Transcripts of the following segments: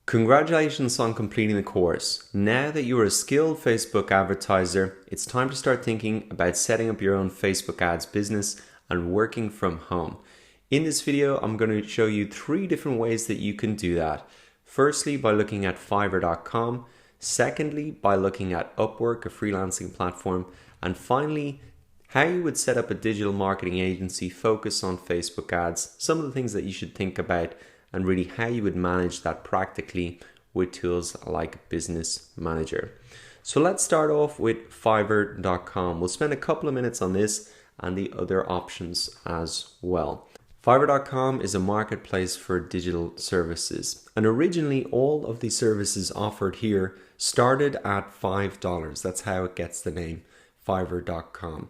Congratulations on completing the course. Now that you're a skilled Facebook advertiser, it's time to start thinking about setting up your own Facebook ads business and working from home. In this video, I'm going to show you 3 different ways that you can do that. Firstly, by looking at Fiverr.com. Secondly, by looking at Upwork, a freelancing platform. And finally, how you would set up a digital marketing agency focused on Facebook ads, some of the things that you should think about, and really how you would manage that practically with tools like Business Manager. So let's start off with Fiverr.com. We'll spend a couple of minutes on this and the other options as well. Fiverr.com is a marketplace for digital services, and originally all of the services offered here started at $5. That's how it gets the name Fiverr.com.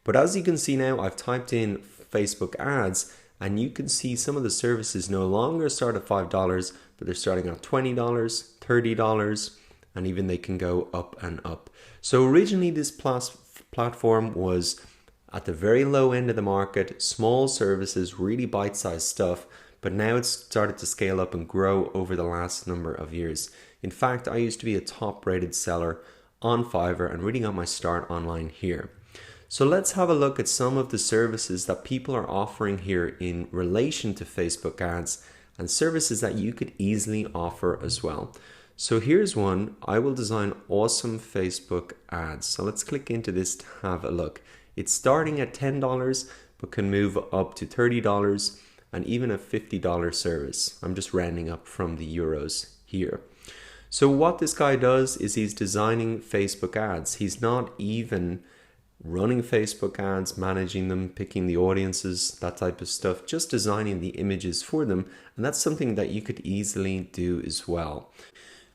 But as you can see now, I've typed in Facebook ads, and you can see some of the services no longer start at $5, but they're starting at $20, $30, and even they can go up and up. So originally this platform was at the very low end of the market, small services, really bite-sized stuff, but now it's started to scale up and grow over the last number of years. In fact, I used to be a top-rated seller on Fiverr and really got my start online here. So let's have a look at some of the services that people are offering here in relation to Facebook ads and services that you could easily offer as well. So here's one. I will design awesome Facebook ads. So let's click into this to have a look. It's starting at $10 but can move up to $30 and even a $50 service. I'm just rounding up from the euros here. So what this guy does is he's designing Facebook ads. He's not even running Facebook ads, managing them, picking the audiences, that type of stuff, just designing the images for them. And that's something that you could easily do as well.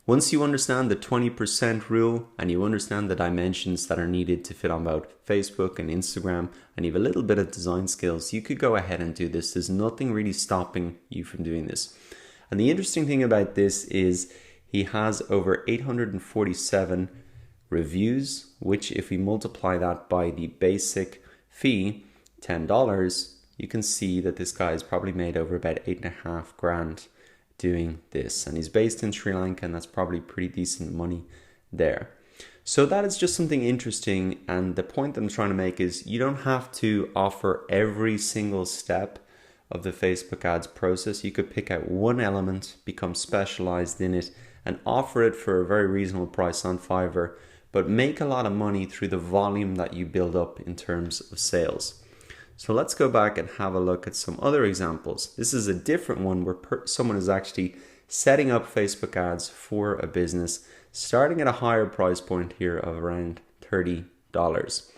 Once you understand the 20% rule and you understand the dimensions that are needed to fit on both Facebook and Instagram, and you have a little bit of design skills, you could go ahead and do this. There's nothing really stopping you from doing this. And the interesting thing about this is he has over 847 reviews, which if we multiply that by the basic fee, $10, you can see that this guy has probably made over about 8.5 grand doing this. And he's based in Sri Lanka, and that's probably pretty decent money there. So that is just something interesting. And the point that I'm trying to make is you don't have to offer every single step of the Facebook ads process. You could pick out one element, become specialized in it, and offer it for a very reasonable price on Fiverr, but make a lot of money through the volume that you build up in terms of sales. So let's go back and have a look at some other examples. This is a different one where someone is actually setting up Facebook ads for a business, starting at a higher price point here of around $30.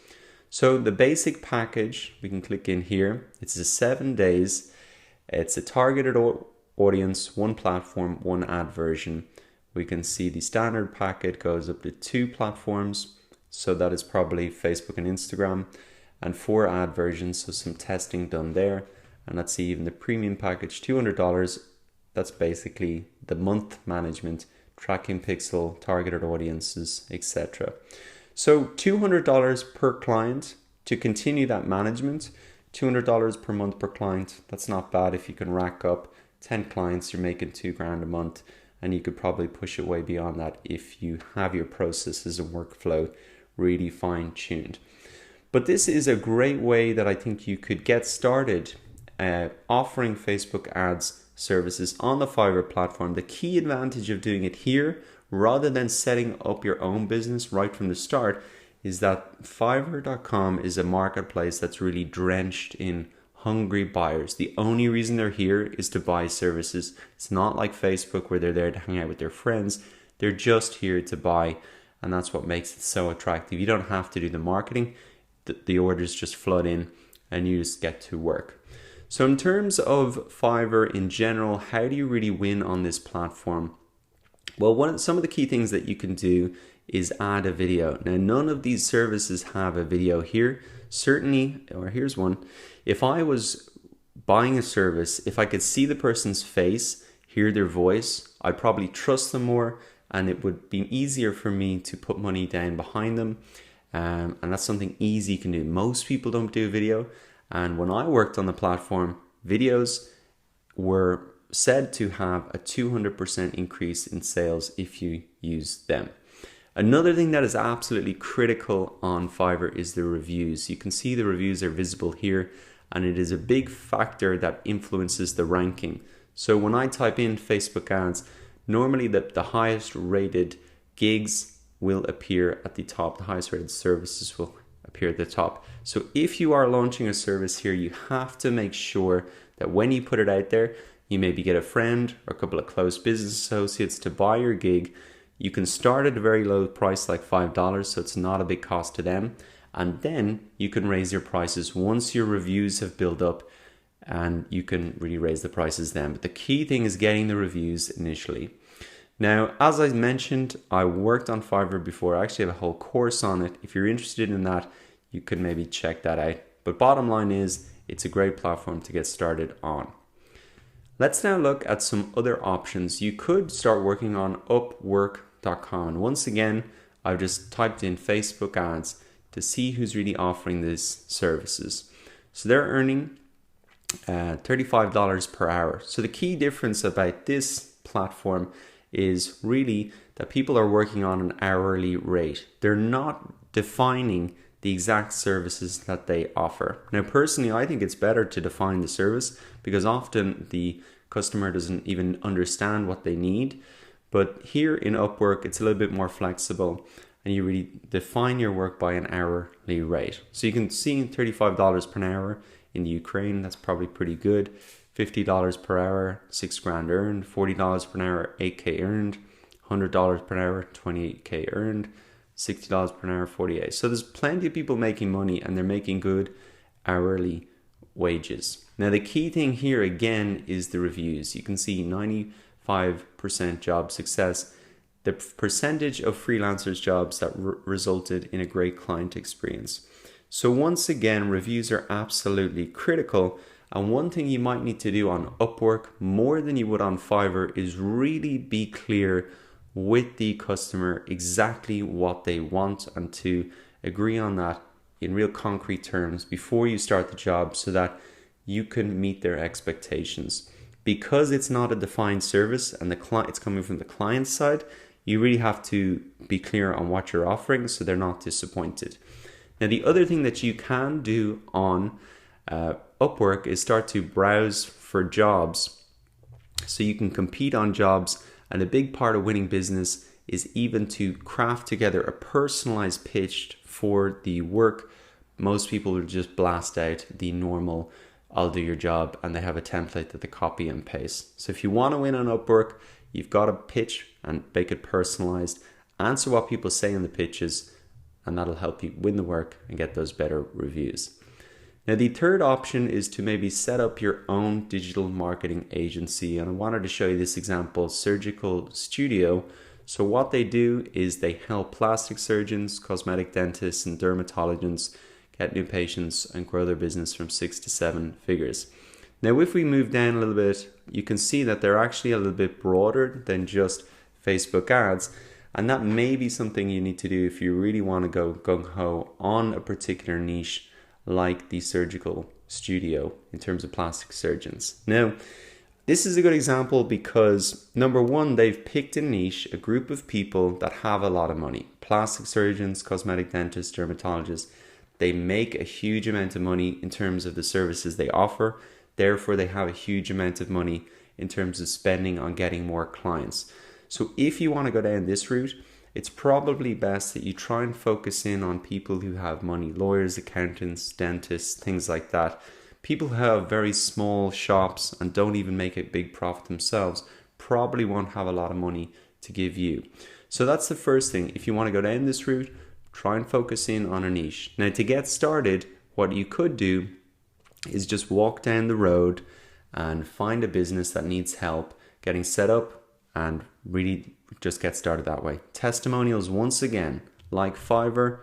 So the basic package, we can click in here. It's a 7 days. It's a targeted audience, one platform, one ad version. We can see the standard packet goes up to 2 platforms. So that is probably Facebook and Instagram, and 4 ad versions. So some testing done there. And let's see, even the premium package, $200. That's basically the month management, tracking pixel, targeted audiences, etc. So $200 per client to continue that management, $200 per month per client. That's not bad. If you can rack up 10 clients, you're making 2 grand a month. And you could probably push it way beyond that if you have your processes and workflow really fine-tuned. But this is a great way that I think you could get started offering Facebook ads services on the Fiverr platform. The key advantage of doing it here, rather than setting up your own business right from the start, is that Fiverr.com is a marketplace that's really drenched in hungry buyers. The only reason they're here is to buy services. It's not like Facebook where they're there to hang out with their friends. They're just here to buy, and that's what makes it so attractive. You don't have to do the marketing. The orders just flood in and you just get to work. So in terms of Fiverr in general, how do you really win on this platform? Well, some of the key things that you can do is add a video. Now, none of these services have a video here. Certainly, or here's one. If I was buying a service, if I could see the person's face, hear their voice, I'd probably trust them more, and it would be easier for me to put money down behind them. And that's something easy you can do. Most people don't do video. And when I worked on the platform, videos were said to have a 200% increase in sales if you use them. Another thing that is absolutely critical on Fiverr is the reviews. You can see the reviews are visible here, and it is a big factor that influences the ranking. So when I type in Facebook ads, normally the highest rated gigs will appear at the top. The highest rated services will appear at the top. So if you are launching a service here, you have to make sure that when you put it out there, you maybe get a friend or a couple of close business associates to buy your gig. You can start at a very low price like $5, so it's not a big cost to them. And then you can raise your prices once your reviews have built up, and you can really raise the prices then. But the key thing is getting the reviews initially. Now, as I mentioned, I worked on Fiverr before. I actually have a whole course on it. If you're interested in that, you can maybe check that out. But bottom line is, it's a great platform to get started on. Let's now look at some other options. You could start working on Upwork.com. And once again, I've just typed in Facebook ads to see who's really offering these services. So they're earning $35 per hour. So the key difference about this platform is really that people are working on an hourly rate. They're not defining the exact services that they offer. Now, personally, I think it's better to define the service because often the customer doesn't even understand what they need. But here in Upwork, it's a little bit more flexible, and you really define your work by an hourly rate. So you can see $35 per hour in Ukraine. That's probably pretty good. $50 per hour, $6,000 earned. $40 per hour, $8K earned. $100 per hour, $28K earned. $60 per hour, $48. So there's plenty of people making money, and they're making good hourly wages. Now the key thing here again is the reviews. You can see 95% job success. The percentage of freelancers jobs that resulted in a great client experience. So once again, reviews are absolutely critical. And one thing you might need to do on Upwork more than you would on Fiverr is really be clear with the customer exactly what they want, and to agree on that in real concrete terms before you start the job so that you can meet their expectations. Because it's not a defined service and it's coming from the client side, you really have to be clear on what you're offering so they're not disappointed. Now, the other thing that you can do on Upwork is start to browse for jobs so you can compete on jobs. And a big part of winning business is even to craft together a personalized pitch for the work. Most people will just blast out the normal, I'll do your job, and they have a template that they copy and paste. So if you want to win on Upwork, you've got to pitch and make it personalized, answer what people say in the pitches, and that'll help you win the work and get those better reviews. Now, the third option is to maybe set up your own digital marketing agency. And I wanted to show you this example, Surgical Studio. So what they do is they help plastic surgeons, cosmetic dentists, and dermatologists get new patients and grow their business from 6 to 7 figures. Now, if we move down a little bit, you can see that they're actually a little bit broader than just Facebook ads. And that may be something you need to do if you really want to go gung-ho on a particular niche like the Surgical Studio in terms of plastic surgeons. Now, this is a good example because number one, they've picked a niche, a group of people that have a lot of money. Plastic surgeons, cosmetic dentists, dermatologists. They make a huge amount of money in terms of the services they offer. Therefore, they have a huge amount of money in terms of spending on getting more clients. So if you want to go down this route, it's probably best that you try and focus in on people who have money, lawyers, accountants, dentists, things like that. People who have very small shops and don't even make a big profit themselves probably won't have a lot of money to give you. So that's the first thing. If you want to go down this route, try and focus in on a niche. Now, to get started, what you could do is just walk down the road and find a business that needs help getting set up and really just get started that way. Testimonials, once again, like Fiverr,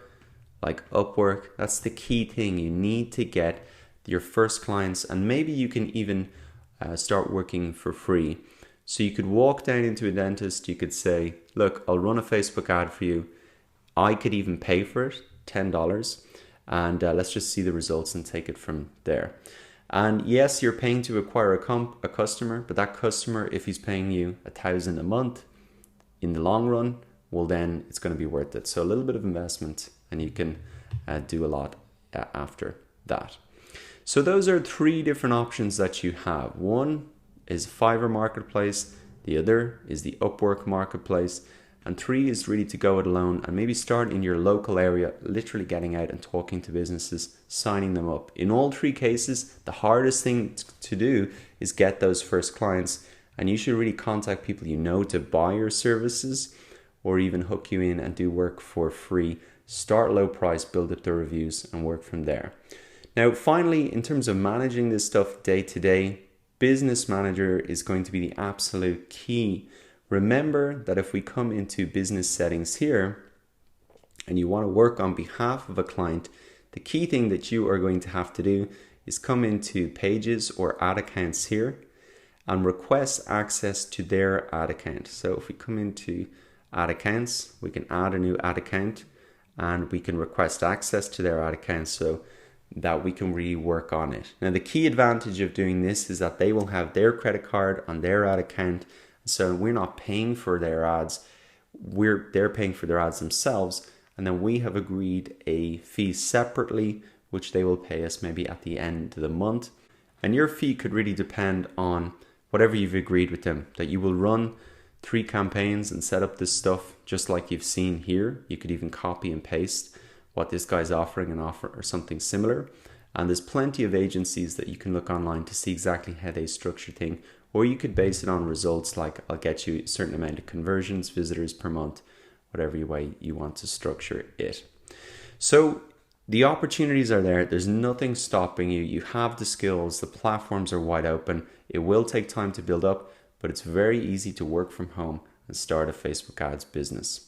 like Upwork, that's the key thing. You need to get your first clients, and maybe you can even start working for free. So you could walk down into a dentist, you could say, look, I'll run a Facebook ad for you. I could even pay for it, $10, and let's just see the results and take it from there. And yes, you're paying to acquire a customer, but that customer, if he's paying you $1,000 a month, in the long run, well then it's going to be worth it. So a little bit of investment and you can do a lot after that. So those are 3 different options that you have. One is Fiverr Marketplace, the other is the Upwork Marketplace, and 3 is really to go it alone and maybe start in your local area, literally getting out and talking to businesses, signing them up. In all 3 cases, the hardest thing to do is get those first clients, and you should really contact people you know to buy your services or even hook you in and do work for free. Start low price, build up the reviews and work from there. Now, finally, in terms of managing this stuff day to day, Business Manager is going to be the absolute key. Remember that if we come into business settings here and you want to work on behalf of a client, the key thing that you are going to have to do is come into Pages or Ad Accounts here and request access to their ad account. So if we come into Ad Accounts, we can add a new ad account and we can request access to their ad account so that we can really work on it. Now, the key advantage of doing this is that they will have their credit card on their ad account. So we're not paying for their ads, they're paying for their ads themselves. And then we have agreed a fee separately, which they will pay us maybe at the end of the month. And your fee could really depend on whatever you've agreed with them, that you will run 3 campaigns and set up this stuff just like you've seen here. You could even copy and paste what this guy's offering and offer or something similar. And there's plenty of agencies that you can look online to see exactly how they structure things. Or you could base it on results like I'll get you a certain amount of conversions, visitors per month, whatever way you want to structure it. So the opportunities are there. There's nothing stopping you. You have the skills. The platforms are wide open. It will take time to build up, but it's very easy to work from home and start a Facebook ads business.